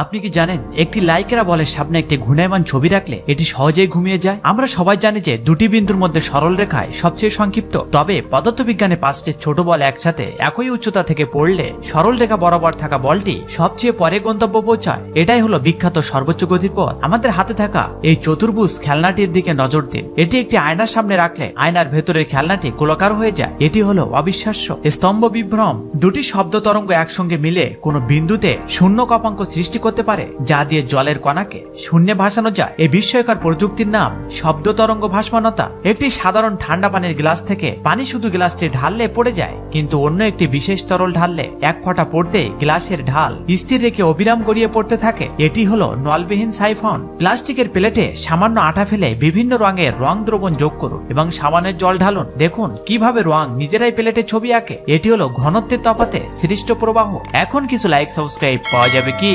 আপনি কি জানেন একটি লাইকেরা বলের সামনে একটি ঘূর্ণায়মান ছবি রাখলে এটি সহজেই ঘুমিয়ে যায়। আমরা সবাই জানি যে দুটি বিন্দুর মধ্যে সরল রেখায় সবচেয়ে সংক্ষিপ্ত, তবে পদার্থবিজ্ঞানে 5টি ছোট বল একসাথে একই উচ্চতা থেকে পড়লে সরল রেখা বরাবর থাকা বলটি সবচেয়ে পরে গন্তব্য পৌঁছায়। এটাই হলো বিখ্যাত সর্বোচ্চ গতির পথ। আমাদের হাতে থাকা এই চতুর্ভুজ খেলনাটির দিকে নজর দিন। এটি একটি আয়নার সামনে রাখলে আয়নার ভেতরের খেলনাটি গোলাকার হয়ে যায়। এটি হলো অবিশ্বাস্য স্তম্ভ বিভ্রম। দুটি শব্দ তরঙ্গ একসঙ্গে মিলে কোনো বিন্দুতে শূন্য কম্পাঙ্ক সৃষ্টি করতে পারে, যা দিয়ে জলের কণাকে শূন্যে ভাসানো যায়। এই বিস্ময়কর প্রযুক্তির নাম শব্দ তরঙ্গ ভাসমানতা। একটি সাধারণ ঠান্ডা পানির গ্লাস থেকে পানি শুধু গ্লাসটি ঢাললে পড়ে যায়, কিন্তু অন্য একটি বিশেষ তরল ঢাললে এক ফোঁটা পড়তে গ্লাসের ঢাল স্থির রেখে অবিরাম গড়িয়ে পড়তে থাকে। এটি হলো নলবিহীন সাইফন। প্লাস্টিকের প্লেটে সামান্য আটা ফেলে বিভিন্ন রঙের রং দ্রবণ যোগ করুন এবং সাবানের জল ঢালুন। দেখুন কিভাবে রং নিজেরাই প্লেটে ছবি আঁকে। এটি হলো ঘনত্বের তফাতে সৃষ্ট প্রবাহ। এখন কিছু লাইক সাবস্ক্রাইব পাওয়া যাবে কি?